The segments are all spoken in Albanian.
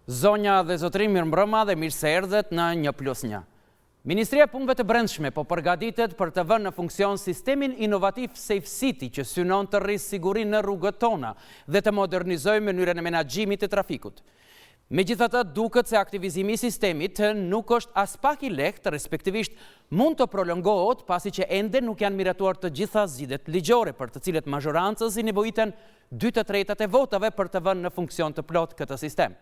Zonja dhe zotëri, mirëmbrëma dhe mirë se erdhet në 1+1. Ministria e Punëve të Brendshme po përgatitet për të vënë në funksion sistemin inovativ Safe City që synon të rrisë sigurinë në rrugët tona dhe të modernizojë mënyrën e menaxhimit të trafikut. Megjithatë, duket se aktivizimi i sistemit nuk është as pak i lehtë, respektivisht mund të prolongohet pasi që ende nuk janë miratuar të gjitha zgjidhjet ligjore për të cilet mazhorancës i nevojiten 2/3 e votave për të vënë në funksion të plot këtë sistem.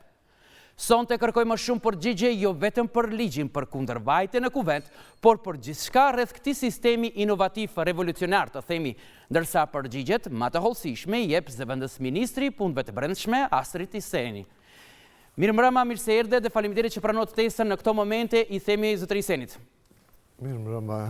Sonte kërkoj më shumë përgjigje jo vetëm për ligjin për kundërvajtje në kuvent, por për gjithçka rreth këtij sistemi inovativ revolucionar, të themi, ndërsa përgjigjet më të hollësishme i jep zëvendës ministri i Punëve të Brendshme Astrid Iseni. Mirëmbrëma, mirë se erdhe dhe faleminderit që pranot ftesën në këto momente, i themi zotëri Isenit. Mirëmbrëma.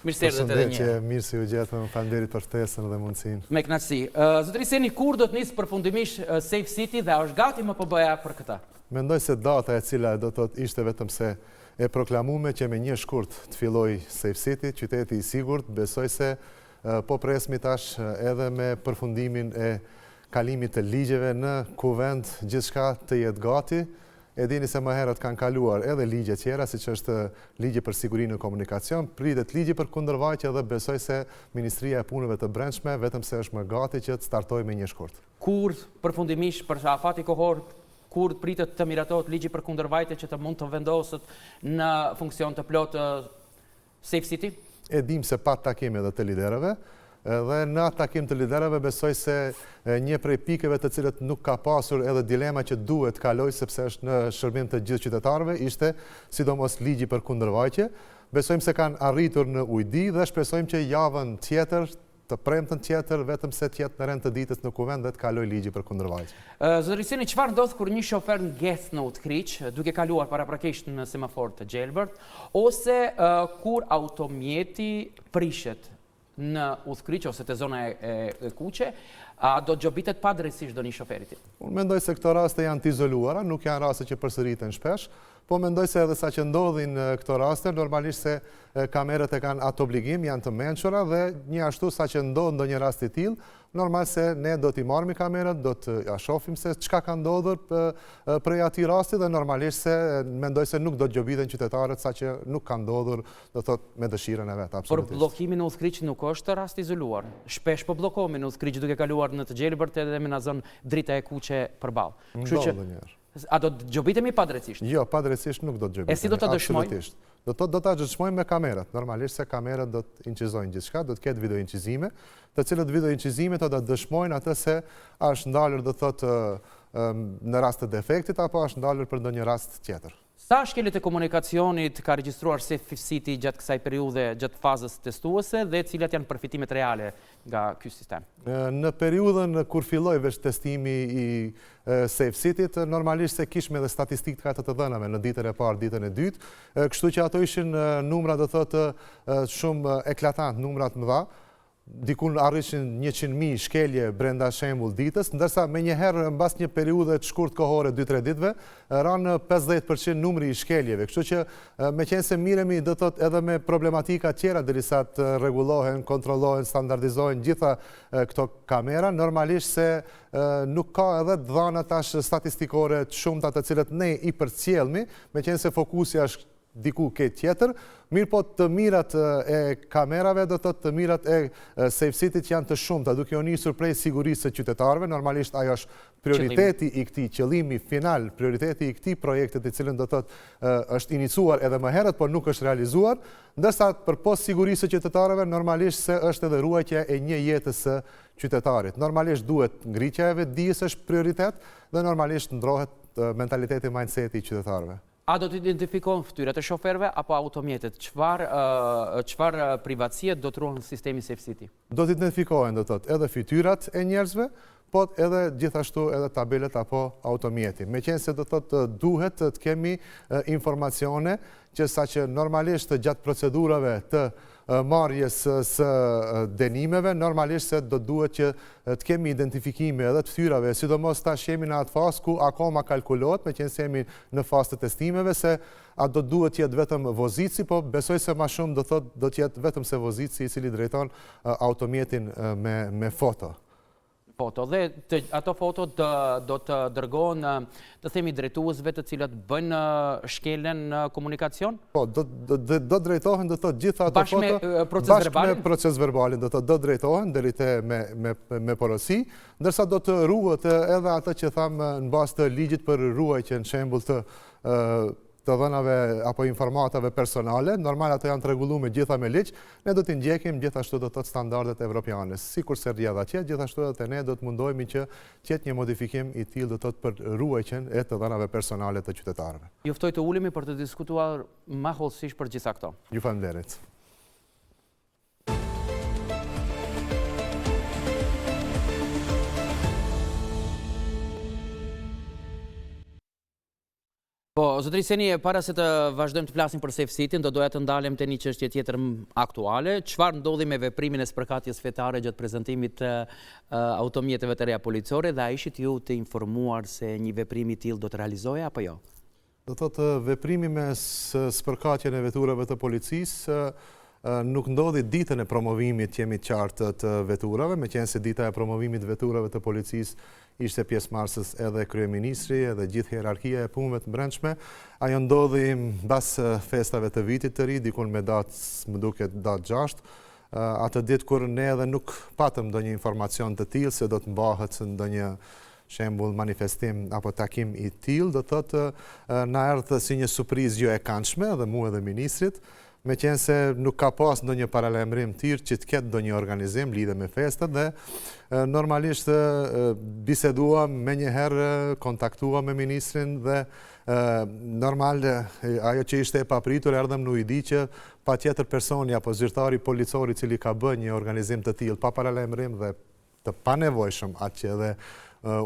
Mirë se erdhet edhe një. Mirë se u gjetëm, faleminderit për ftesën dhe mundësinë. Me kënaqësi. Zotëri Iseni, kur do të nisë përfundimisht Safe City dhe a është gati më PBA për këtë? Mendoj se data e cila do të ishte vetëm se e proklamume që me 1 shkurt të filloj Safe City, qyteti i sigurt, besoj se po presmi tash edhe me përfundimin e kalimit të ligjeve në kuvent gjithçka të jetë gati. E dini se më herët kanë kaluar edhe ligje tjera, siç është ligji për sigurinë në komunikacion, pritet ligji për kundërvajtje dhe besoj se Ministria e Punëve të Brendshme vetëm se është më gati që të startojë me 1 shkurt. Kur përfundimisht për afati kohor, kur pritet të miratohet ligji për kundërvajtje që të mund të vendoset në funksion të plot Safe City? E dim se pat takim edhe të liderëve, dhe në atë takim të liderëve besoj se një prej pikeve të cilët nuk ka pasur edhe dilema që duhet kaloj sepse është në shërbim të gjithë qytetarëve, ishte sidomos ligji për kundërvajtje. Besojmë se kanë arritur në ujdi dhe shpresojmë që javën tjetër, të premtën tjetër, vetëm se tjetë në rend të ditës në kuvent dhe të kaloj ligji për kundërvajtje. Zotëri Iseni, çfarë ndodh kur një shofer ngeth në Utkriq, duke kaluar paraprakisht në semafor të Gjelbërt, ose kur automjeti prishet në Utkriq ose te zona e Kuqe, do të gjobitet padrejtisht do një shoferit? Unë mendoj se këto raste janë të izoluara, nuk janë raste që përsëriten shpesh, po mendoj se edhe sa që ndodhin këto raste, normalisht se kamerët e kanë atë obligim, janë të mençura dhe një ashtu sa që ndodh ndonjë rast i tillë, normal se ne do t'i marrim kamerët, do të shohim se çka ka ndodhur prej atij rasti dhe normalisht se mendoj se nuk do të gjobiten qytetarët sa që nuk ka ndodhur, do thot me dëshirën e vet, absolutisht. Por bllokimi në Utkriq nuk është rast izoluar. Shpesh po bllokohemi në Utkriq duke kaluar në të Gjelbërt edhe me në zonë drita e Kuqe përballë. Kështu që a do të gjobitemi padrejtisht? Jo, padrejtisht nuk do të gjobitemi. E si do ta dëshmojmë? Do ta dëshmojmë me kamerat. Normalisht se kamerat do të incizojnë gjithçka, do të ketë video incizime, të cilët video incizime do ta dëshmojnë atë se është ndalur, do thotë, në rast të defektit apo është ndalur për ndonjë rast tjetër. Sa shkelet e komunikacionit ka regjistruar Safe City gjatë kësaj periudhe, gjatë fazës testuese dhe cilat janë përfitimet reale nga ky sistem? Në periudhën kur filloi veç testimi i Safe City-t, normalisht se kishme edhe statistikë të dhënave në ditën e parë, ditën e dytë, kështu që ato ishin numra, do thotë, shumë eklatant, numrat mëdha. Dikun arrishin 100.000 shkelje brenda shembull ditës, ndërsa me njëherë mbas një periudhe të shkurt kohore 2-3 ditëve, ranë 50% numri i shkeljeve. Kështu që me qenë se miremi do thotë edhe me problematika tjera derisa të rregullohen, kontrollohen, standardizohen gjitha këto kamera, normalisht se nuk ka edhe dhëna tash statistikore të shumta të cilët ne i përcjellmi, me qenë se fokusi është diku ke tjetër, mirë po të mirat e kamerave, do të mirat e Safe City janë të shumta, duke u nisur prej sigurisë së qytetarëve, normalisht ajo është prioriteti i këtij qëllimi final, prioriteti i këtij projekti i cilin do thotë është iniciuar edhe më herët, por nuk është realizuar, ndërsa për post sigurisë së qytetarëve normalisht se është edhe ruajtja e një jetës së qytetarit. Normalisht duhet ngritja e vetdijes është prioritet dhe normalisht ndrohet mentaliteti, mindseti i qytetarëve. A do të identifikojnë fytyrat e shoferëve apo automjetet? Çfarë privatësie do të ruan sistemi Safe City? Do të identifikohen, do thotë, edhe fytyrat e njerëzve, po edhe gjithashtu edhe tabelet apo automjeti. Meqense se do thotë duhet të kemi informacione që saqë normalisht gjatë procedurave të marrjes së denimeve, normalisht se do duhet që të kemi identifikime edhe të fytyrave, sidomos tash jemi në atë fazë ku akoma kalkulohet, meqense jemi në fazë të testimeve, se a do duhet të jetë vetëm vozici, po besoj se më shumë do të jetë vetëm se vozici i cili drejton automjetin me foto. foto dhe ato foto do të dërgohen të themi drejtuesve të cilët bëjnë shkeljen në komunikacion? Po, do drejtohen, do të gjitha ato foto bashkë me proces verbalin, do drejtohen deri te me porosi, ndërsa do të ruhet edhe ato që thamë në bazë të ligjit për ruajtjen në shembull të dhënave apo informatave personale, normal ato janë të rregulluar me gjitha me ligj, ne do t'i ndjekim gjithashtu do të standardet evropiane. Sikurse rrjedha që gjithashtu edhe ne do të mundohemi që jetë një modifikim i tillë do të thotë për ruajtjen e të dhënave personale të qytetarëve. Ju ftoj të ulemi për të diskutuar më hollësisht për gjitha këto. Ju faleminderit. Po, zotëri Seni, para se të vazhdojmë të flasim për Safe City, do doja të ndalem te një çështje tjetër aktuale. Çfarë ndodhi me veprimin e spërkatjes fetare gjatë prezantimit të automjeteve të reja policore dhe a ishit ju të informuar se një veprim i tillë do të realizohej apo jo? Do thotë veprimi me spërkatjen e veturave të policisë nuk ndodhi ditën e promovimit jemi të qartë të veturave, meqense dita e promovimit veturave të policisë ishte pjesëmarrësës edhe kryeministri edhe gjithë hierarkia e punëve të brendshme. Ajo ndodhi mbas festave të vitit të ri, dikun me datë, më duket datë 6, atë ditë kur ne edhe nuk patëm ndonjë informacion të tillë se do të mbahet ndonjë shembull manifestim apo takim i tillë, do thotë na erdhë si një surprizë jo e këndshme edhe mua edhe ministrit. Meqense nuk ka pas ndonjë paralajmërim tillë që të ketë ndonjë organizim lidhe me festat dhe normalisht biseduam menjëherë, kontaktuam me ministrin dhe normal ajo që ishte e papritur erdhëm në ujdi që patjetër personi apo zyrtari policor i cili ka bërë një organizim të tillë pa paralajmërim dhe të panevojshëm atë që edhe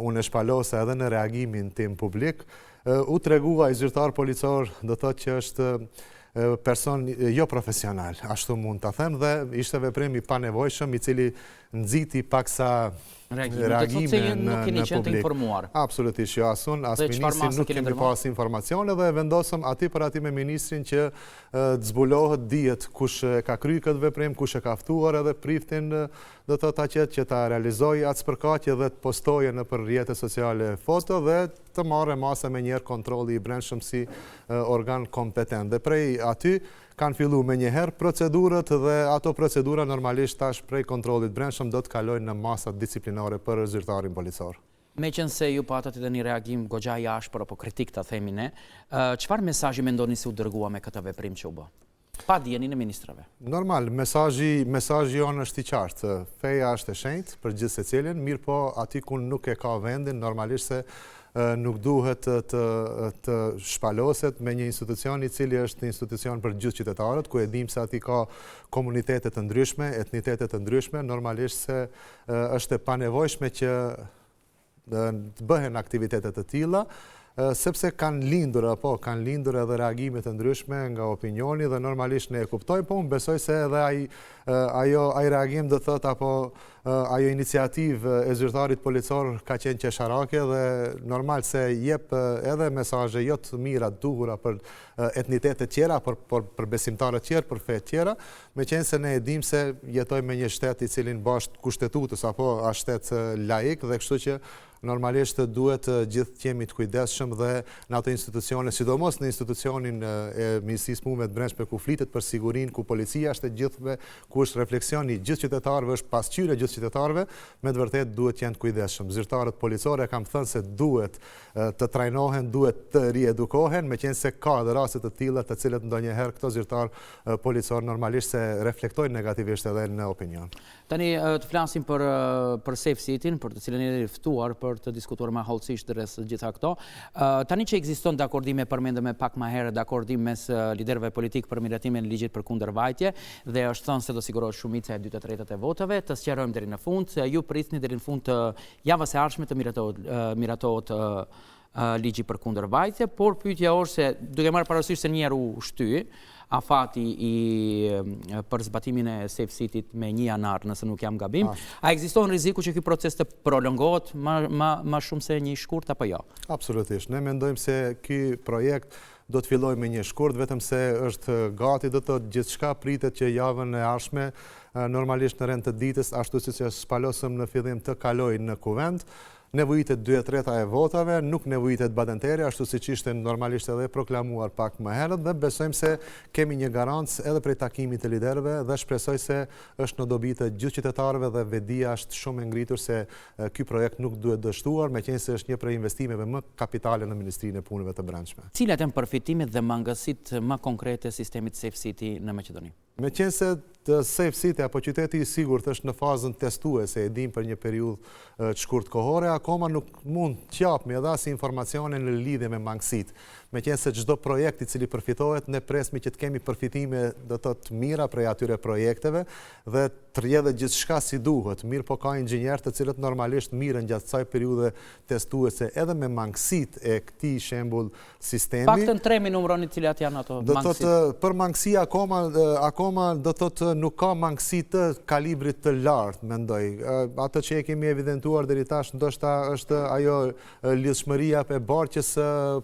unë e shpalosa edhe në reagimin tim publik, u tregua i zyrtar policor do thotë që është person jo profesional, ashtu mund të them, dhe ishte veprim i panevojshëm i cili nxiti paksa reagime në publik. Absolutisht jo, as ministri nuk kemi pas informacione dhe vendosëm aty për aty me ministrin që të zbulohet dihet kush ka kryer këtë veprim, kush e ka ftuar edhe priftin do të thotë që ta realizojë atë spërkatje dhe të postojë në për rrjetet sociale foto dhe të marrë masa me njerë kontrolli i brendshëm si organ kompetent. Dhe prej aty kanë fillu me njëherë procedurët dhe ato procedura normalisht tash prej kontrollit brendshëm do të kalojnë në masat disciplinare për zyrtarin policor. Me qenë se ju patët edhe një reagim goxha i ashpër apo kritik ta themi ne, çfarë mesazhi mendoni se u dërgua me këtë veprim që u bë? Pa dijenin e ministrave. Normal, mesazhi jonë është i qartë. Feja është e shenjtë për gjithë secilin, mirë po aty ku nuk e ka vendin, normalisht se nuk duhet të shpaloset me një institucion i cili është institucion për gjithë qytetarët, ku e dim se aty ka komunitetet të ndryshme, etnitetet të ndryshme, normalisht se është e panevojshme që të bëhen aktivitetet të tilla, sepse kanë lindur edhe reagime të ndryshme nga opinioni dhe normalisht ne e kuptoj, po unë besoj se edhe ai reagim do thot apo ajo iniciativë e zyrtarit policor ka qenë qesharake dhe normal se jep edhe mesazhe jo të mira të duhura për etnitetet tjera, për besimtarët tjerë, për fe tjera, meqense ne e dim se jetojmë me një shtet i cilin bashkë kushtetutës apo a shtet laik dhe kështu që normalisht duhet gjithë të jemi të kujdesshëm dhe në ato institucione, sidomos në institucionin e Ministrisë Punëve të Brendshme ku flitet për sigurinë, ku policia është e gjithëve, ku është refleksioni gjithë qytetarëve, është pasqyrë gjithë qytetarëve, me të vërtetë duhet të jenë të kujdesshëm. Zyrtarët policore kam thënë se duhet të trajnohen, duhet të riedukohen, meqense ka edhe raste të tilla të cilët ndonjëherë këto zyrtarë policor normalisht se reflektojnë negativisht edhe në opinion. Tani të flasim për Safe City-n, për të cilën jeni ftuar për të diskutuar më hollësisht rreth gjitha këto. Tani që ekziston dakordime, përmendëm pak më herë, dakordim mes liderëve politik për miratimin e ligjit për kundërvajtje dhe është thënë se do sigurohet shumica e 2/3 e votave. Të sqarojmë deri në fund, ju prisni deri në fund të javës së ardhshme të miratohet ligji për kundërvajtje, por pyetja është se duke marrë parasysh se një herë u shty afati për zbatimin e Safe City-t me 1 janar, nëse nuk jam gabim, a ekziston rreziku që ky proces të prolongohet më shumë se një shkurt apo jo? Absolutisht. Ne mendojmë se ky projekt do të fillojë me një shkurt, vetëm se është gati, do të thotë gjithçka pritet që javën e ardhshme normalisht në rend të ditës, ashtu siç e shpalosëm në fillim, të kalojë në kuvent. Nevojitet 2/3 e votave, nuk nevojitet badenteri, ashtu siç ishte normalisht edhe proklamuar pak më herët, dhe besojmë se kemi një garancë edhe prej takimit të liderëve dhe shpresoj se është në dobi të gjithë qytetarëve dhe vedia është shumë e ngritur se ky projekt nuk duhet dështuar, meqense është një prej investimeve më kapitale në Ministrinë e Punëve të Brendshme. Cilat janë përfitimet dhe mangësitë më konkrete e sistemit Safe City në Maqedoni? Meqense Safe City apo qyteti i sigurt është në fazën testuese, e dim për një periudhë të shkurt kohore, akoma nuk mund të japim edhe as informacione në lidhje me mangësitë. Meqense çdo projekt i cili përfitohet, ne presmi që të kemi përfitime do të thotë mira prej atyre projekteve dhe të rrjedhë gjithçka si duhet. Mirë po ka inxhinierë të cilët normalisht mirën gjatë kësaj periudhe testuese edhe me mangësitë e këtij shembull sistemi. Paktën 3 mi numëroni cilat janë ato mangësitë. Do thotë për mangësi akoma do thotë nuk ka mangësi të kalibrit të lartë, mendoj. Atë që e kemi evidentuar deri tash ndoshta është ajo lidhshmëria e barqes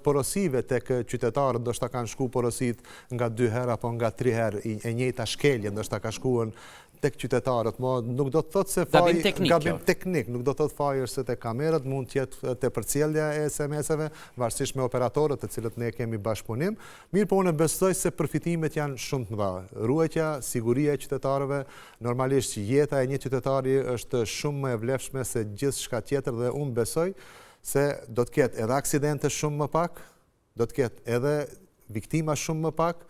porosive tek qytetarët, ndoshta kanë shku porosit nga 2 herë apo nga 3 herë, e njëjta shkelje ndoshta ka shkuar tek qytetarët, nuk do të thotë se gabim teknik, nuk do të thotë faji është se te kamerët, mund të jetë te përcjellja e SMS-eve, varësisht me operatorët të cilët ne kemi bashkëpunim. Mirë po unë besoj se përfitimet janë shumë të mëdha. Ruajtja, siguria e qytetarëve, normalisht jeta e një qytetari është shumë më e vlefshme se gjithçka tjetër dhe unë besoj se do të ketë edhe aksidente shumë më pak, do të ketë edhe viktima shumë më pak,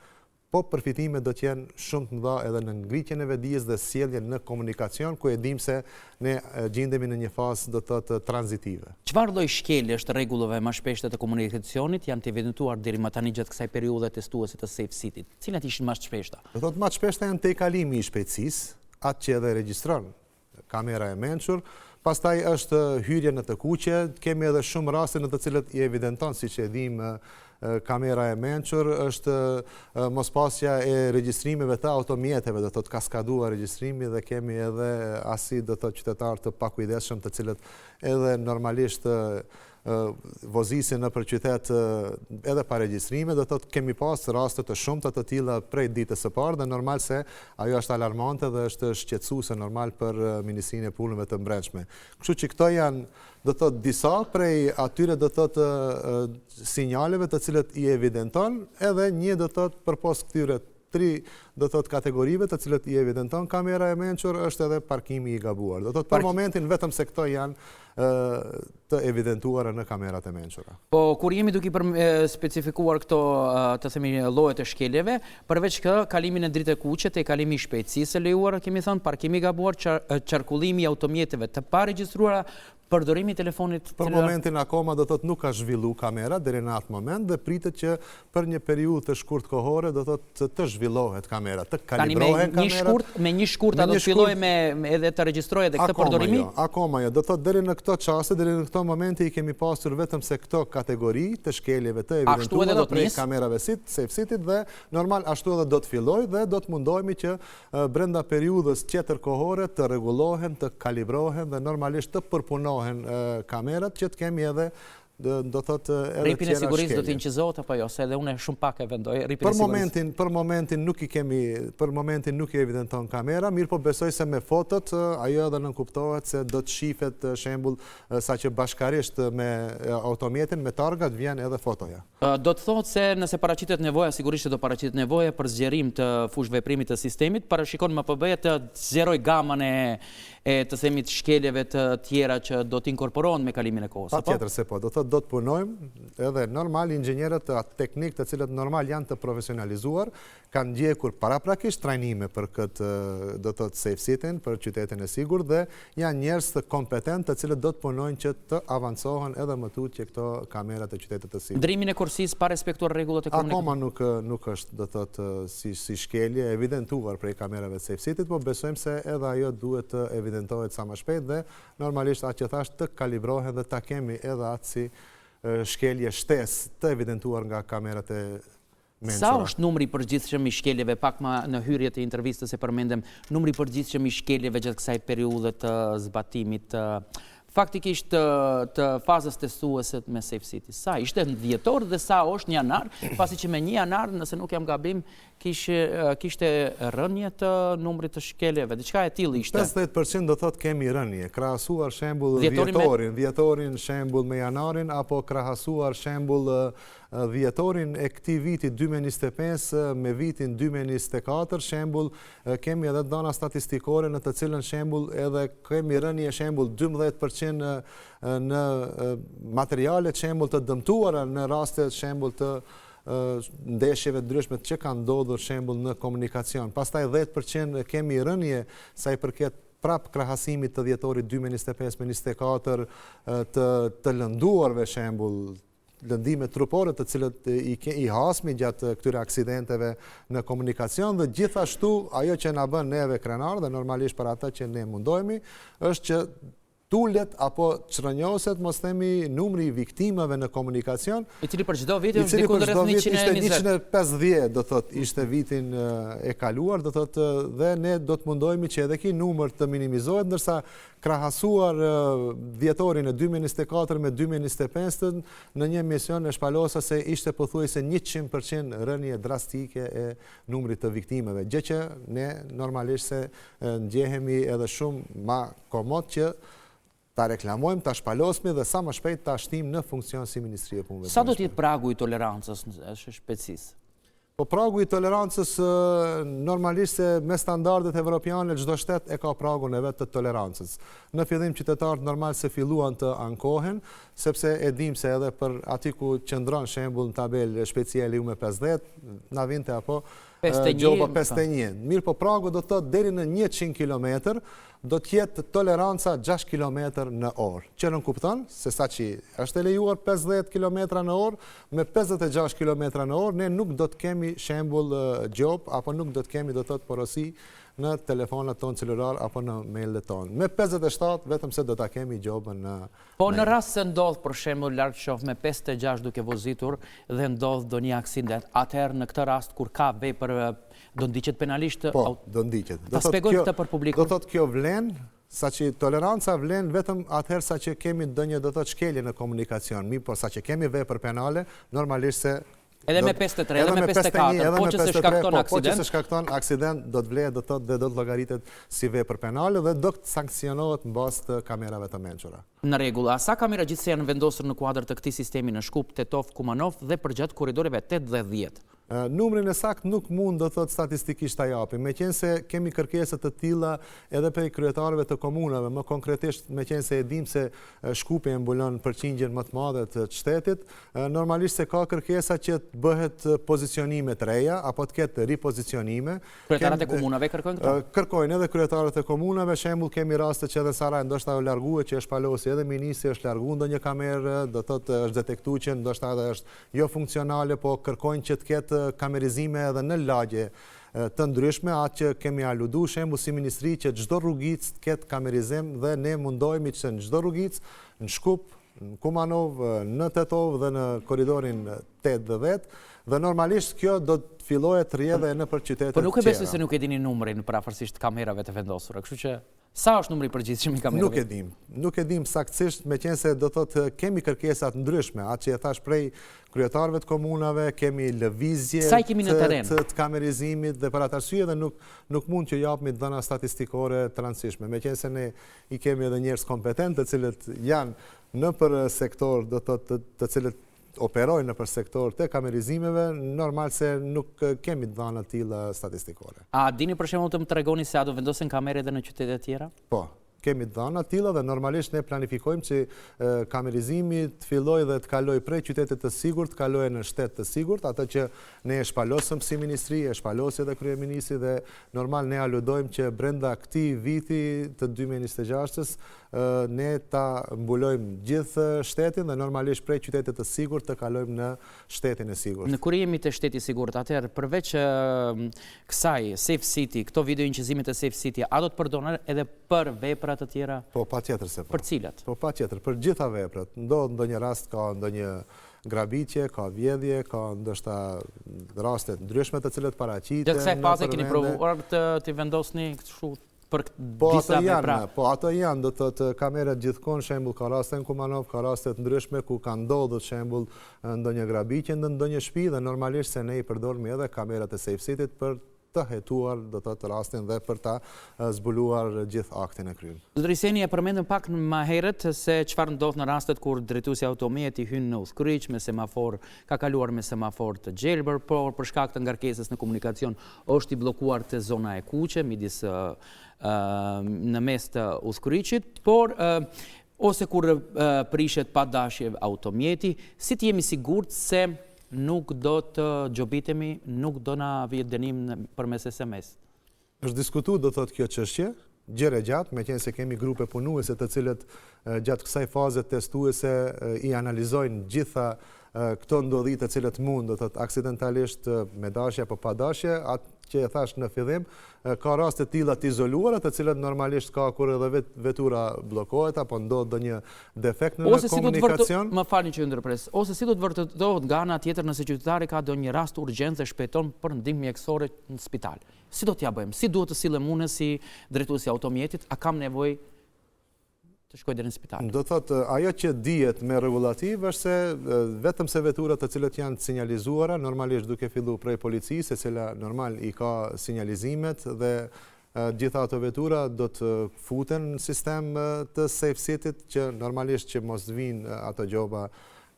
po përfitimet do të jenë shumë të mëdha edhe në ngritjen e vedijes dhe sjelljen në komunikacion, ku e dim se ne gjendemi në një fazë do të thotë tranzitive. Çfarë lloj shkeljesh të rregullave më shpeshte të komunikacionit janë të evidentuar deri më tani gjatë kësaj periudhe testuese të Safe City-t? Cilat ishin më të shpeshta? Do thotë më të shpeshta janë te kalimi i shpejtësisë, atë që edhe regjistron kamera e mençur. Pastaj është hyrja në të kuqe, kemi edhe shumë raste në të cilët i evidenton, siç e dim, kamera e mençur, është mospasja e regjistrimeve të automjeteve, do të thotë kaskaduar regjistrimi dhe kemi edhe asi do të thotë qytetarë të pakujdesshëm të cilët edhe normalisht vozisin nëpër qytet edhe pa regjistrime, do të thotë kemi pas raste të shumta të tilla prej ditës së parë dhe normal se ajo është alarmante dhe është shqetësuese normal për Ministrinë e Punëve të Brendshme. Kështu që këto janë do të thotë disa prej atyre do të thotë sinjaleve të cilët i evidenton, edhe një do të thotë përpos këtyre 3 do të thotë kategorive të cilët i evidenton kamera e mençur është edhe parkimi i gabuar. Do të thotë për momentin vetëm se këto janë të evidentuara në kamerat e mençura. Po kur jemi duke specifikuar këto të themi llojet e shkeljeve, përveç kalimin e dritë kuqe te kalimi i shpejtësisë së lejuar, kemi thënë parkimi i gabuar, qarkullimi i automjeteve të paregjistruara, përdorimi i telefonit. Për momentin akoma do thotë nuk ka zhvillu kamera deri në atë moment dhe pritet që për një periudhë të shkurt kohore do thotë të zhvillohet kamera, të kalibrohen kamerat. Me një shkurt do të fillojë me edhe të regjistrohet edhe këtë përdorimi? Akoma jo, do thotë deri në këto çaste, deri në këto momente i kemi pasur vetëm se këto kategori të shkeljeve të evidentuara prej kamerave Safe City dhe normal ashtu edhe do të fillojë dhe do të mundohemi që brenda periudhës tjetër kohore të rregullohen, të kalibrohen dhe normalisht të përpunohen kamerat që të kemi edhe do thotë edhe ripin e sigurisë do të inqizohet apo jo, se edhe unë shumë pak e vendoj ripin e sigurisë. Për momentin nuk i kemi, për momentin nuk i evidenton kamera, mirë po besoj se me fotot ajo edhe nënkuptohet se do të shifet shembull saqë bashkarisht me automjetin, me targat vjen edhe fotoja. Do të thotë se nëse paraqitet nevoja, sigurisht do paraqitet nevoja për zgjerim të fush veprimit të sistemit, parashikon MPB të zgjeroj gamën e të themit shkeljeve të tjera që do të inkorporohen me kalimin e kohës. Patjetër se po, do të punojmë edhe normal inxhinierët teknik të cilët normal janë të profesionalizuar, kanë ndjekur paraprakisht trajnime për këtë do të thotë Safe City-n, për qytetin e sigurt dhe janë njerëz të kompetent të cilët do të punojnë që të avancohen edhe më tutje që këto kamerat e qytetit të sigurt. Ndrimin e kursisë pa respektuar rregullat e komunikacionit. Akoma nuk është do të thotë si shkelje evidentuar prej kamerave të Safe City-t, por besojmë se edhe ajo duhet të evidentohet sa më shpejt dhe normalisht atë që thash të kalibrohen dhe ta kemi edhe atë si shkelje shtes të evidentuar nga kamerat e mençura. Sa është numri i përgjithshëm i shkeljeve, pak më në hyrje të intervistës e përmendem, numri i përgjithshëm i shkeljeve gjatë kësaj periudhe të zbatimit faktikisht të fazës testuese me Safe City. Sa ishte në dhjetor dhe sa është një janar, pasi që me një janar, nëse nuk jam gabim, kishte rënje të numrit të shkeljeve. Diçka e tillë ishte. 50% do thotë kemi rënje, krahasuar shembull dhjetorin shembull me janarin, apo krahasuar shembull dhjetorin e këtij viti 2025 me vitin 2024, shembull kemi edhe dana statistikore në të cilën shembull edhe kemi rënje shembull 12% në materialet shembull të dëmtuara në raste shembull të ndeshjeve ndryshme që kanë ndodhur shembull në komunikacion. Pastaj 10% kemi rënje sa i përket prap krahasimit të dhjetorit 2025 me 24 të lënduarve shembull, lëndime trupore të cilët i hasmi gjatë këtyre aksidenteve në komunikacion, dhe gjithashtu ajo që na bën neve krenar dhe normalisht për ata që ne mundohemi është që tullet apo çrënjoset mos themi numri i viktimave në komunikacion, i cili për çdo vit është diku rreth 120. 150 do thot ishte vitin e kaluar, do thot, dhe ne do të mundohemi që edhe ky numër të minimizohet, ndërsa krahasuar dhjetorin e 2024 me 2025 në një emision e shpalosa se ishte pothuajse 100% rënje drastike e numrit të viktimeve, gjë që ne normalisht se ndjehemi edhe shumë ma komod që ta reklamojmë, ta shpalosmi dhe sa më shpejt ta shtim në funksion si Ministria e Punëve. Sa do të jetë pragu i tolerancës në shpejtësisë? Po pragu i tolerancës normalisht se me standardet evropiane çdo shtet e ka pragun e vet të tolerancës. Në fillim qytetarët normal se filluan të ankohen, sepse e dim se edhe për aty ku qëndron shembull në tabelë shpejtësia me 50, na vinte apo gjoba 51. Mirë, po pragu do të thotë deri në 100 km do të jetë toleranca 6 km në orë. Që nuk kupton se saqi është e lejuar 50 km në orë, me 56 km në orë ne nuk do të kemi shembull gjop apo nuk do të kemi do të thotë porosi në telefonat tonë celular apo në mailet tonë. Me 57 vetëm se do ta kemi gjobën në Po në rast se ndodh për shembull larg qof me 56 duke vozitur dhe ndodh ndonjë aksident, atëherë në këtë rast kur ka vepër do ndiqet penalisht? Po, do ndiqet. Ta shpjegoj këtë për publikun. Do thotë kjo vlen, saqë toleranca vlen vetëm atëherë saqë kemi ndonjë do thotë shkelje në komunikacion. Mirë, por saqë kemi vepër penale, normalisht se edhe me 53, edhe me 54, po që se shkakton aksident. Po që se shkakton aksident do të vlehet, do thotë dhe do të llogaritet si vepër penale dhe do të sankcionohet mbas të kamerave të mençura. Në rregull, a sa kamera gjithsej janë vendosur në kuadër të këtij sistemi në Shkup, Tetov, Kumanov dhe përgjatë korridoreve 8 dhe 10? Numrin e sakt nuk mund do thot statistikisht ta japim, meqense kemi kërkesa të tilla edhe prej kryetarëve të komunave, më konkretisht meqense e dim se Shkupi e mbulon përqindjen më të madhe të shtetit, normalisht se ka kërkesa që të bëhet pozicionime të reja apo të ketë ripozicionime. Kryetarët e komunave kërkojnë këto? Kërkojnë edhe kryetarët e komunave, shembull kemi raste që edhe Saraj ndoshta u largue që është palosi, edhe ministri është larguar ndonjë kamerë, do thotë është detektuar që ndoshta edhe është jo funksionale, po kërkojnë që të ketë kamerizime edhe në lagje të ndryshme, atë që kemi aludu shembull si ministri që çdo rrugicë të ketë kamerizim dhe ne mundohemi që në çdo rrugicë, në Shkup, në Kumanov, në Tetov dhe në korridorin 8 dhe 10, dhe normalisht kjo do të fillojë të rrjedhë në për qytetet tjera. Po nuk e besoj se nuk e dini numrin parafërsisht kamerave të vendosura, kështu që sa është numri i përgjithshëm i kamerave? Nuk e dim saktësisht, meqense do thotë kemi kërkesa të ndryshme, atë që e thash prej kryetarëve të komunave, kemi lëvizje të kamerizimit dhe për atë arsye dhe nuk mund që japmi dhëna statistikore të rëndësishme, meqense ne i kemi edhe njerëz kompetent të cilët janë në për sektor, do thotë të cilët operojnë në për sektor të kamerizimeve, normal se nuk kemi dhëna të tilla statistikore. A dini për shembull të më tregoni se a do vendosen kamere edhe në qytete të tjera? Po, kemi dhëna të tilla dhe normalisht ne planifikojmë që kamerizimi të fillojë dhe të kalojë prej qytetet të sigurt, të kalojë në shtet të sigurt, atë që ne e shpalosëm si ministri, e shpalosi edhe kryeministri dhe normal ne aludojmë që brenda këtij viti të 2026-s ne ta mbulojmë gjithë shtetin dhe normalisht prej qytetit të sigurt të kalojmë në shtetin e sigurt. Në kur jemi të shteti sigurt, atëherë përveç kësaj Safe City, këto video inqizimit të Safe City, a do të përdoren edhe për vepra të tjera? Po, patjetër se po. Për cilat? Po, patjetër, për gjitha veprat. Ndodh ndonjë rast ka ndonjë grabitje, ka vjedhje, ka ndoshta raste ndryshme të cilët paraqiten. Dhe kësaj faze keni provuar të vendosni kështu për disa vepra? Po, ato janë, do të thotë kamerat gjithkohon, shembull ka raste në Kumanov, ka raste të ndryshme ku ka ndodhur shembull ndonjë grabitje në ndonjë shtëpi dhe normalisht se ne i përdorim edhe kamerat e Safe City për të hetuar, do të thotë rastin dhe për ta zbuluar gjithë aktin e kryer. Zotëri Seni, e përmendëm pak më herët se çfarë ndodh në rastet kur drejtuesi i automjetit hyn në Uskuriq me semafor, ka kaluar me semafor të gjelbër, por për shkak të ngarkesës në komunikacion është i bllokuar te zona e Kuqe midis në mes të Uskuriqit, por ose kur prishet pa dashje automjeti, si të jemi sigurt se nuk do të gjobitemi, nuk do na vihet dënim përmes SMS? Është diskutuar, do thotë kjo çështje, gjëre gjatë, meqenëse se kemi grupe punuese të cilët gjatë kësaj faze testuese i analizojnë gjitha këto ndodhi të cilët mund, do thotë aksidentalisht me dashje apo pa dashje, atë që e thash në fillim, ka raste të tilla të izoluara, të cilat normalisht ka kur edhe vetura bllokohet apo ndodh ndonjë defekt në komunikacion. Më falni që ju ndërpres. Ose si do të vërtetohet nga ana tjetër nëse qytetari ka ndonjë rast urgjencë dhe shpejton për ndihmë mjekësore në spital. Si do t'ja bëjmë? Si duhet të sillem unë si drejtuesi i automjetit? A kam nevojë të shkoj deri në spital? Do thotë, ajo që dihet me rregullativ është se vetëm se veturat të cilët janë sinjalizuara, normalisht duke filluar prej policisë, e cila normal i ka sinjalizimet dhe gjitha ato vetura do të futen në sistem të Safe City që normalisht që mos vinë ato gjoba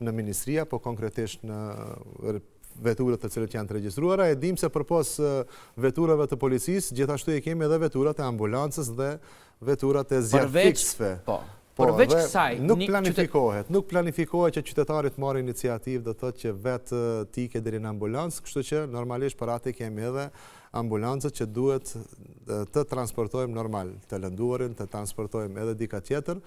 në ministria, po konkretisht në veturat të cilët janë të regjistruara. E dim se përpos veturave të policisë, gjithashtu i kemi edhe veturat e ambulancës dhe veturat e zjarfikësve. Përveç kësaj, nuk planifikohet që qytetarit marrë iniciativë, do thotë që vetë tike deri në ambulancë, kështu që normalisht për atë kemi edhe ambulancët që duhet të transportojmë normal, të lënduarin, të transportojmë edhe dika tjetër.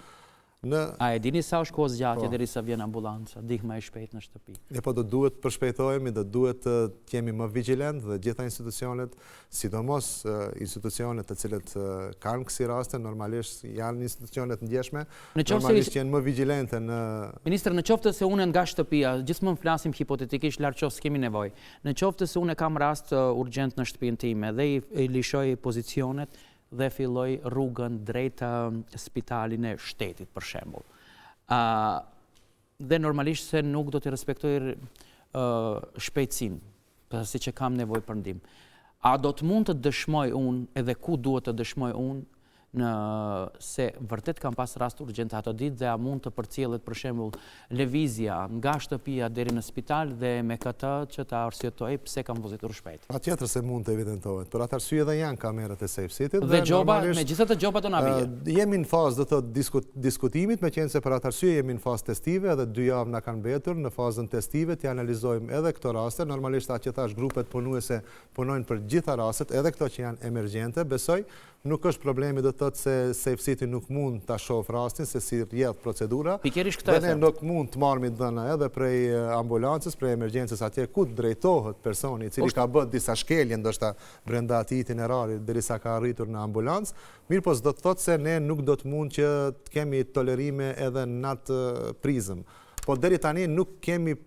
A e dini sa është kohë zgjatje derisa vjen ambulanca, ndihma e shpejtë në shtëpi? Po do duhet përshpejtohemi, do duhet të jemi më vigjilent dhe gjitha institucionet, sidomos institucionet të cilët kanë kësi raste, normalisht janë institucionet ndjeshme, normalisht janë më vigjilente në... Ministër, në qoftë se unë nga shtëpia, gjithmonë flasim hipotetikisht larg qoftë s'kemi nevojë. Në qoftë se unë kam rast urgjent në shtëpinë time dhe i lishoj pozicionet dhe filloj rrugën drejt spitalin e shtetit, për shembull. Dhe normalisht se nuk do të respektoj shpejtësinë, pasi që kam nevojë për ndihmë. A do të mund të dëshmoj unë, edhe ku duhet të dëshmoj unë, se vërtet kam pas rast urgjent ato ditë dhe a mund të përcjellet për shembull lëvizja nga shtëpia deri në spital dhe me këtë që ta arsyetoj pse kam vozitur shpejt. Patjetër se mund të evidentohet. Për atë arsye edhe janë kamerat e Safe City dhe gjoba, megjithatë gjoba do na vijë. Jemi në fazë do të diskutimit, meqenëse për atë arsye jemi në fazë testive edhe 2 javë na kanë mbetur në fazën testive të analizojmë edhe këto raste. Normalisht atë që thash grupet punuese punojnë për gjitha rastet, edhe këto që janë emergjente, besoj nuk është problemi do të thotë se Safe City nuk mund ta shoh rastin se si rrjedh procedura. Pikërisht këtë ne nuk mund të marrim dhëna edhe prej ambulancës, prej emergjencës atje ku drejtohet personi i cili ka bërë disa shkelje ndoshta brenda atij itinerari derisa ka arritur në ambulancë. Mirë po s'do të thotë se ne nuk do të mund që të kemi tolerime edhe në atë prizëm. Po deri tani nuk kemi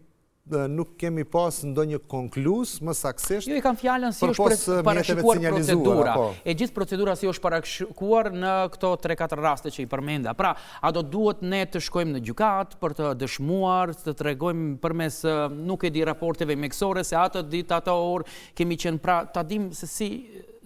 pas ndonjë konkluz më saktësisht. Jo, i kam fjalën si është parashikuar procedura. E gjithë procedura si është parashikuar në këto 3-4 raste që i përmenda. Pra, a do duhet ne të shkojmë në gjykat për të dëshmuar, të tregojmë përmes nuk e di raporteve mjekësore se ato ditë ato orë kemi qenë, pra ta dim se si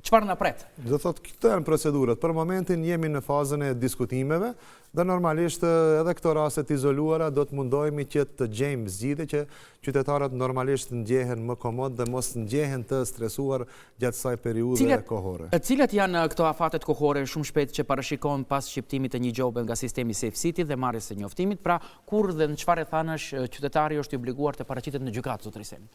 çfarë na pret. Do thotë këto janë procedurat. Për momentin jemi në fazën e diskutimeve dhe normalisht edhe këto raste të izoluara do të mundohemi që të gjejmë zgjidhje që qytetarët normalisht ndjehen më komod dhe mos ndjehen të stresuar gjatë kësaj periudhe kohore. Cilat janë këto afatet kohore shumë shpejt që parashikohen pas shqiptimit të një gjobe nga sistemi Safe City dhe marrjes së njoftimit, pra kur dhe në çfarë thanësh qytetari është i obliguar të paraqitet në gjykatë, zotëri Seni?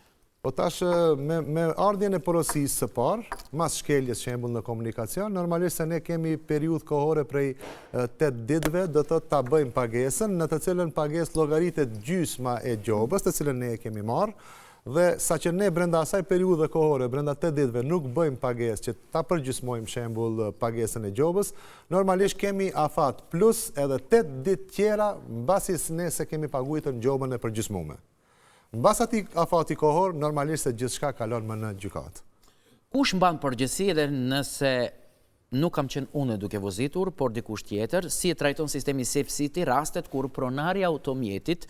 Po tash me ardhjen e porosisë së parë, mas shkeljes shembull në komunikacion, normalisht se ne kemi periudhë kohore prej 8 ditëve, do të ta bëjmë pagesën, në të cilën pagesë llogaritet gjysma e gjobës, të cilën ne e kemi marrë, dhe saqë ne brenda asaj periudhe kohore, brenda 8 ditëve nuk bëjmë pagesë që ta përgjysmojmë shembull pagesën e gjobës, normalisht kemi afat plus edhe 8 ditë tjera mbasi ne se kemi paguajtur gjobën e përgjysmuar. Mbas atij afati kohor, normalisht se gjithçka kalon më në gjykatë. Kush mban përgjegjësi edhe nëse nuk kam qenë unë duke vozitur, por dikush tjetër, si e trajton sistemi Safe City rastet kur pronari i automjetit,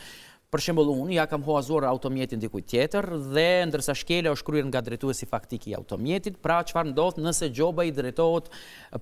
për shembull unë ja kam huazuar automjetin dikujt tjetër dhe ndërsa shkelja është kryer nga drejtuesi faktik i automjetit, pra çfarë ndodh nëse gjoba i drejtohet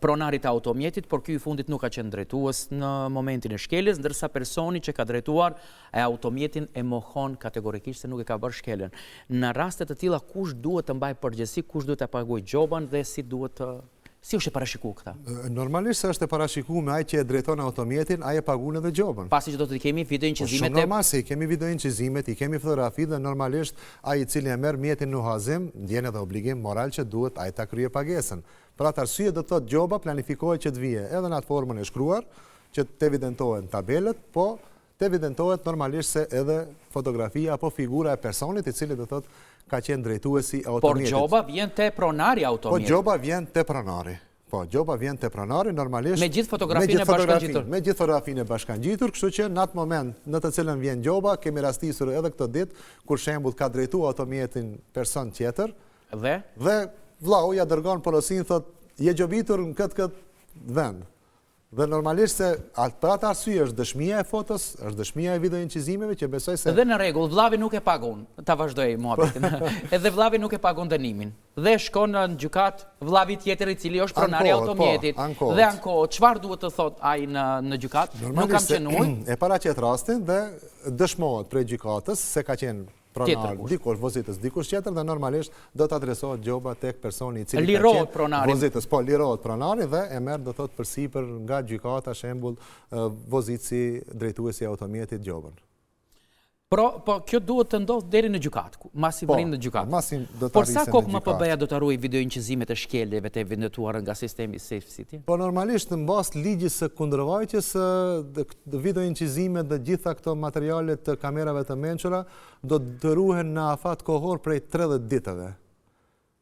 pronarit të automjetit, por ky i fundit nuk ka qenë drejtues në momentin e shkeljes, ndërsa personi që ka drejtuar e automjetin e mohon kategorikisht se nuk e ka bërë shkeljen. Në raste të tilla kush duhet të mbajë përgjegjësi, kush duhet ta paguajë gjoban dhe si është e parashikuar këta? Normalisht se është e parashikuar me ai që e drejton automjetin, ai e paguon edhe gjobën. Pasi që do të kemi videoincizimet Shumë normal se i kemi videoincizimet, i kemi fotografi dhe normalisht ai i cili e merr mjetin në huazim, ndjen edhe obligim moral që duhet ai ta kryejë pagesën. Për atë arsye do të thotë gjoba planifikohet që të vijë edhe në atë formën e shkruar, që të evidentohen tabelet, po të evidentohet normalisht se edhe fotografia apo figura e personit i cili do të thotë ka qenë drejtuesi automjetit. Por gjoba vjen te pronari i automjetit. Po gjoba vjen te pronari. Po gjoba vjen te pronari normalisht me gjithë fotografinë e bashkangjitur. Me gjithë fotografinë e bashkangjitur, kështu që në atë moment në të cilën vjen gjoba, kemi rastisur edhe këtë ditë kur shembull ka drejtuar automjetin person tjetër dhe vllau ja dërgon porosinë thotë je gjobitur në këtë vend. Dhe normalisht se për atë arsye është dëshmia e fotos, është dëshmia e videoincizimeve që besoj se... Dhe në rregull, vllavi nuk e pagon, ta vazhdoj muhabetin. Edhe vllavi nuk e pagon dënimin. Dhe shkon në gjykat vllavi tjetër i cili është pronari i automjetit. Dhe ankohet. Çfarë duhet të thotë ai në gjykat? Nuk kam qenë unë. E paraqet rastin dhe dëshmohet prej gjykatës se ka qenë pronar dikush vozitës dikush tjetër dhe normalisht do të adresohet gjoba tek personi i cili ka qenë vozitës, po lirohet pronari dhe e merr do të thotë përsipër nga gjykata shembull vozitësi drejtuesi i automjetit gjobën. Po kjo duhet të ndodhë deri në gjykatë, masi vrin në gjykatë. Por sa kohë MPB-ja do të ruajë videoincizimet e shkeljeve të evidentuara nga sistemi Safe City? Po normalisht në bazë ligjit së kundërvajtjes videoincizimet dhe gjitha këto materialet të kamerave të mençura do të ruhen në afat kohor prej 30 ditëve.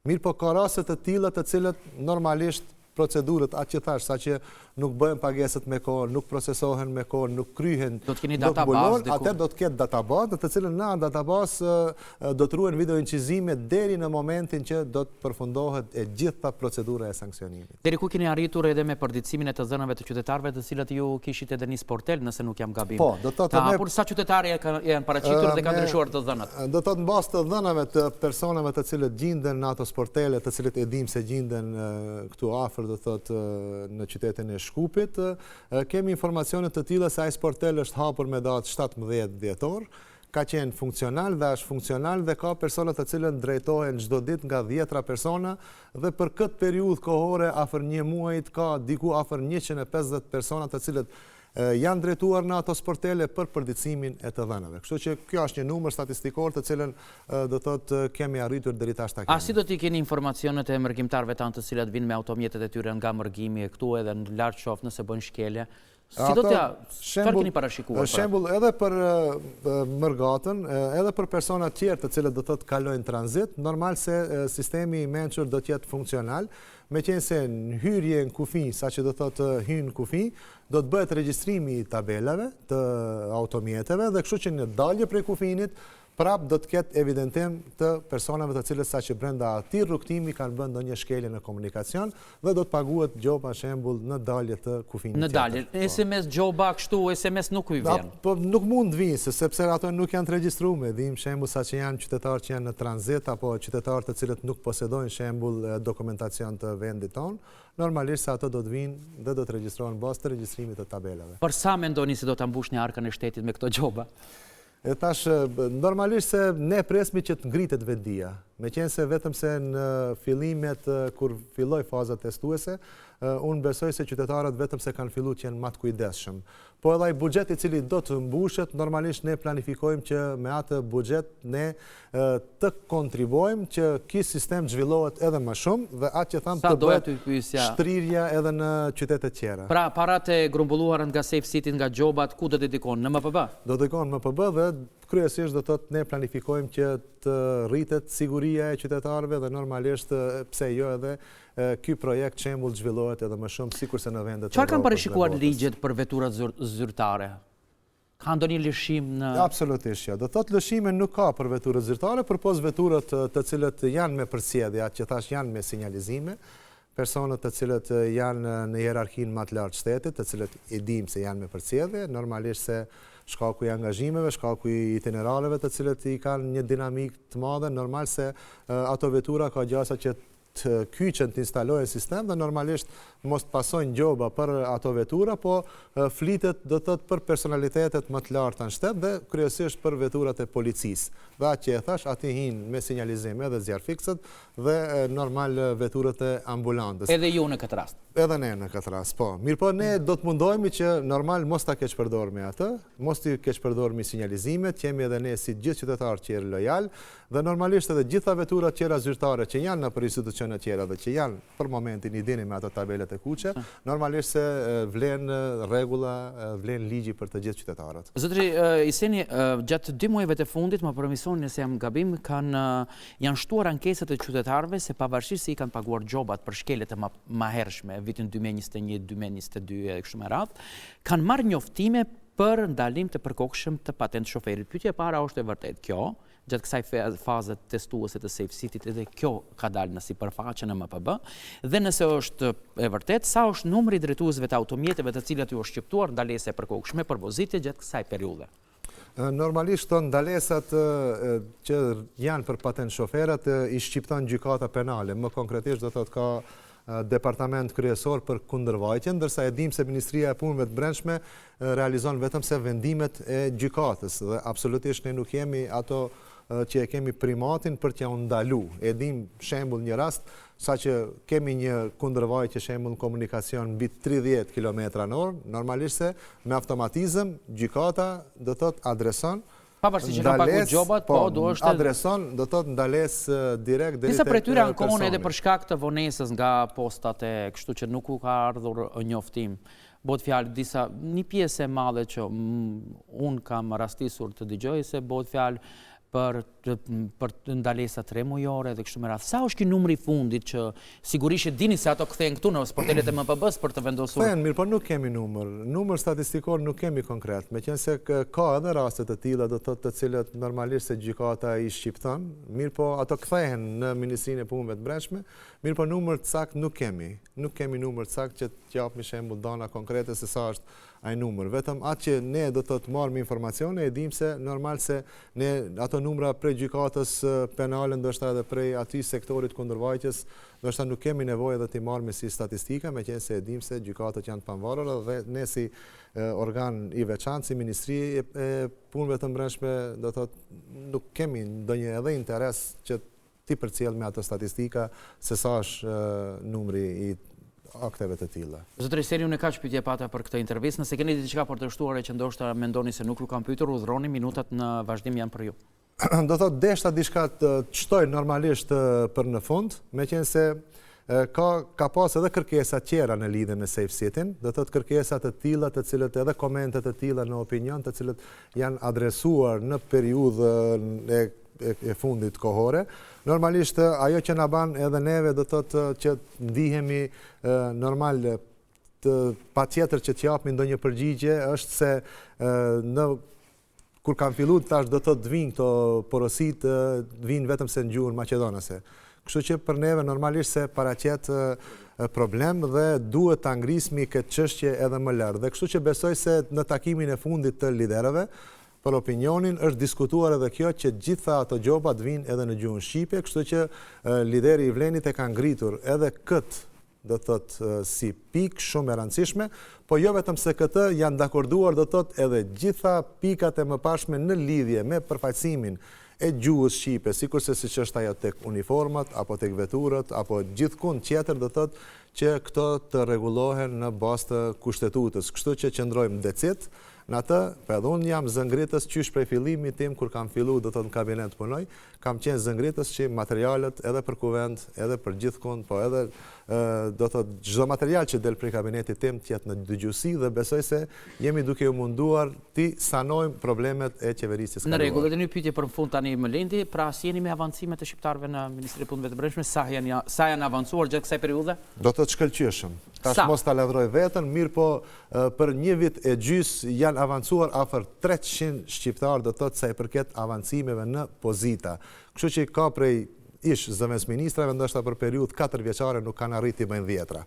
Mirë po ka raste të tilla të cilët normalisht procedurët atë që thash, saqë nuk bëhen pagesat me kohë, nuk procesohen me kohë, nuk kryhen, do të keni databazë, atë do të ketë databazë, të cilën në databazë do të ruhen videoincizime deri në momentin që do të përfundohet e gjitha procedura e sanksionimit. Deri ku keni arritur edhe me përditësimin e të dhënave të qytetarëve, të cilat ju kishit edhe një sportel, nëse nuk jam gabim. Po, do të thotë hapur sa qytetarë janë paraqitur dhe kanë ndryshuar të dhënat. Do të thotë mbas të dhënave të personave të cilët gjenden në ato sportele, të cilët e dim se gjenden këtu afër, do të thotë në qytetin e Shkupit, kemi informacione të tilla se ai sportel është hapur me datë 17 dhjetor, ka qenë funksional dhe është funksional dhe ka persona të cilët drejtohen çdo ditë nga 10 persona dhe për këtë periudhë kohore afër një muajit ka diku afër 150 persona të cilët janë drejtuar në ato sportele për përditësimin e të dhënave. Kështu që kjo është një numër statistikor të cilën do thotë kemi arritur deri tash ta kemi. A si do t'i keni informacionet e mërgjimtarëve tanë të cilat vinë me automjetet e tyre nga mërgjimi e këtu edhe në lartë qoftë nëse bën shkelje? Si do t'ja, çfarë keni parashikuar? Shembull edhe për mërgatën, edhe për persona të tjerë të cilët do thotë kalojnë tranzit, normal se sistemi i mençur do të jetë funksional, meqense në hyrje në kufi, saqë do thotë hyn në kufi, do të bëhet regjistrimi i tabelave të automjeteve dhe kështu që në dalje prej kufinit prap do të ketë evidentim të personave të cilët saqë brenda atij rrugtimi kanë bërë ndonjë shkelje në komunikacion dhe do të paguhet gjoba shembull në dalje të kufinit. Në dalje, SMS gjoba kështu, SMS nuk i vjen. Po nuk mund të vinë sepse ato nuk janë të regjistruar, dim shembull saqë janë qytetarë që janë në tranzit apo qytetarë të cilët nuk posedojnë shembull dokumentacion të vendit tonë. Normalisht se ato do të vinë dhe do të regjistrohen bazë të regjistrimit të tabelave. Për sa mendoni se do ta mbushni arkën e shtetit me këto gjoba? E tash, normalisht se ne presmi që të ngritet vetdia. Me qenë se vetëm se në fillimet kur filloj faza testuese, unë besoj se qytetarët vetëm se kanë fillu që jenë matë kujdesshëm. Po edhe ai buxhet i cili do të mbushet, normalisht ne planifikojmë që me atë buxhet ne të kontribuojmë që ky sistem zhvillohet edhe më shumë dhe atë që thamë të bëhet shtrirja edhe në qytetet tjera. Pra, parat e grumbulluara nga Safe City, nga gjobat, ku do të dedikon? Në MPB? Do të dedikon në MPB dhe kryesisht do të thotë ne planifikojmë që të rritet siguria e qytetarëve dhe normalisht pse jo edhe ky projekt shembull zhvillohet edhe më shumë sikurse në vendet e Evropës. Çfarë kanë parashikuar ligjet për veturat zyrtare? Ka ndonjë lëshim në... Absolutisht jo. Do thotë lëshime nuk ka për veturat zyrtare, përpos veturat të cilët janë me përcjellje, atë që thash janë me sinjalizime, personat të cilët janë në hierarkinë më të lartë shtetit, të cilët e dim se janë me përcjellje, normalisht se shkaku i angazhimeve, shkaku i itinerareve të cilët i kanë një dinamik të madhe, normal se ato vetura ka gjasa që të kyqen të instalojnë sistem dhe normalisht mos të pasojnë gjoba për ato vetura, po flitet do të thotë për personalitetet më të larta në shtet dhe kryesisht për veturat e policisë. Dhe atë që e thash, ati hinë me sinjalizim edhe zjarfikset dhe normal veturat e ambulantës. Edhe ju në këtë rast? Edhe ne në këtë rast, po. Mirë po, ne do të mundohemi që normal mos ta keq përdormi atë, mos të keq përdormi sinjalizimet, jemi edhe ne si gjithë qytetarë që janë lojal, dhe normalisht edhe gjitha veturat tjera zyrtare që janë në për institucione tjera dhe që janë për momentin i dini me ato tabelet e kuqe, normalisht se vlen rregulla, vlen ligji për të gjithë qytetarët. Zotri Iseni, gjatë 2 muajve të fundit, më përmisoni nëse jam gabim, janë shtuar ankeset e qytetarëve se pavarësisht se i kanë paguar gjobat për shkelet e mahershme, vitin 2021-2022 e kështu me radhë, kanë marrë njoftime për ndalim të përkohshëm të patent shoferit. Pyetja e para është e vërtet kjo, gjatë kësaj faze testuese të Safe City-t edhe kjo ka dalë në sipërfaqe në MPB, dhe nëse është e vërtet, sa është numri i drejtuesve të automjeteve të cilat ju është shqiptuar ndalese e përkohshme për vozitje gjatë kësaj periudhe? Normalisht të ndalesat që janë për patent shoferat i shqipton gjykata penale, më konkretisht do thotë ka departament kryesor për kundërvajtjen, ndërsa e dim se Ministria e Punëve të Brendshme realizon vetëm se vendimet e gjykatës dhe absolutisht ne nuk jemi ato që e kemi primatin për t'ja ndalu. E dim shembull një rast, sa që kemi një kundërvajtje shembull në komunikacion mbi 30 km/h, normalisht se me automatizëm gjykata do thotë adreson pavarësisht që ka paguar gjobat, po do është adreson, do thotë ndales direkt deri tek disa prej tyre ankohen edhe për shkak të vonesës nga postat e kështu që nuk u ka ardhur njoftim. Bëhet fjalë disa një pjesë e madhe që unë kam rastisur të dëgjoj se bëhet fjalë për ndalesa 3 mujore dhe kështu me radhë. Sa është ky numri i fundit që sigurisht e dini se ato kthehen këtu në sportelet e MPB-s për të vendosur? Kthehen, mirë, po nuk kemi numër. Numër statistikor nuk kemi konkret. Meqense ka edhe raste të tilla do thotë të cilët normalisht se gjykata i shqipton, mirë po ato kthehen në Ministrinë e Punëve të Brendshme, mirë po numër të saktë nuk kemi. Nuk kemi numër të saktë që t'japim shembull dana konkrete se sa është ai numër. Vetëm atë që ne do të marrim informacione, e dim se normal se ne ato numra prej gjykatës penale, ndoshta edhe prej atij sektorit kundërvajtjes, ndoshta nuk kemi nevojë edhe t'i marrim si statistika, meqense e dim se gjykatat janë të pavarura dhe ne si organ i veçantë, si Ministri e Punëve të Brendshme, do thotë nuk kemi ndonjë edhe interes që ti përcjell me ato statistika se sa është numri i akteve të tilla. Zotri Iseni, unë kaq pyetje pata për këtë intervistë, nëse keni diçka për të shtuar që ndoshta mendoni se nuk ju kam pyetur, udhëroni, minutat në vazhdim janë për ju. Do thotë deshta diçka të shtoj normalisht për në fund, meqense ka pas edhe kërkesa tjera në lidhje me Safe City-n, do thotë kërkesa të tilla të cilët edhe komente të tilla në opinion të cilët janë adresuar në periudhën e fundit kohore. Normalisht ajo që na ban edhe neve do thotë që ndihemi normal patjetër që t'japmi ndonjë përgjigje është se kur kanë filluar tash do thotë vinë këto porosit vinë vetëm se në gjuhën maqedonase. Kështu që për neve normalisht se paraqet problem dhe duhet ta ngrismi këtë çështje edhe më lart. Dhe kështu që besoj se në takimin e fundit të liderëve për opinionin është diskutuar edhe kjo që gjitha ato gjobat vinë edhe në gjuhën shqipe, kështu që lideri i Vlenit e ka ngritur edhe këtë do thotë si pikë shumë e rëndësishme, po jo vetëm se këtë janë dakorduar do thotë edhe gjitha pikat e mëparshme në lidhje me përfaqësimin e gjuhës shqipe, sikurse siç është ajo tek uniformat, apo tek veturat, apo gjithkund tjetër, do thotë që këto të rregullohen në bazë të kushtetutës. Kështu që qëndrojmë decit në atë, për edhe unë jam zëngritës qysh prej fillimit tim, kur kam fillu, do të në kabinet punoj, kam qenë zëngritës që materialet edhe për kuvend, edhe për gjithkund, po edhe do të çdo material që del prej kabinetit tim tjetë në dëgjuesi dhe besoj se jemi duke u munduar ti sanojmë problemet e qeverisjes kaluar. Në rregull, edhe një pyetje për fund tani Melendi, pra si jeni me avancimet e shqiptarëve në Ministrinë e Punëve të Brendshme, sa janë avancuar gjatë kësaj periudhe? Do të shkëlqyeshëm. Tash mos ta lavdroj veten, mirë po për një vit e gjys janë avancuar afër 300 shqiptarë, do të thotë sa i përket avancimeve në pozita. Kështu që ka prej zëvendës ministrave, ndoshta për periudhë 4 vjeçare nuk kanë arritur bëjnë 10.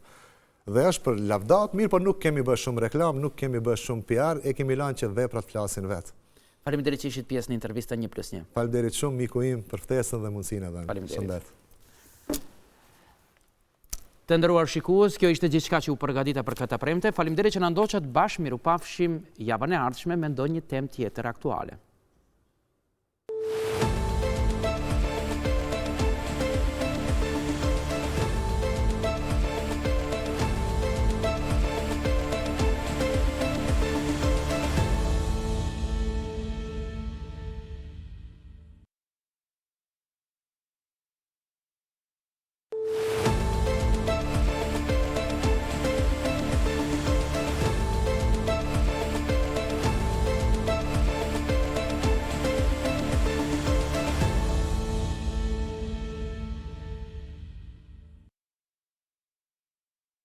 Dhe është për lavdat, mirë po nuk kemi bërë shumë reklam, nuk kemi bërë shumë PR, e kemi lanë që veprat flasin vetë. Faleminderit që ishit pjesë në intervista 1+1. Faleminderit shumë miku im për ftesën dhe mundësinë edhe. Faleminderit. Të nderuar shikues, kjo ishte gjithçka që u përgatita për këtë premte. Faleminderit që na ndoqët bashkë, mirupafshim javën e ardhshme me ndonjë temë tjetër aktuale.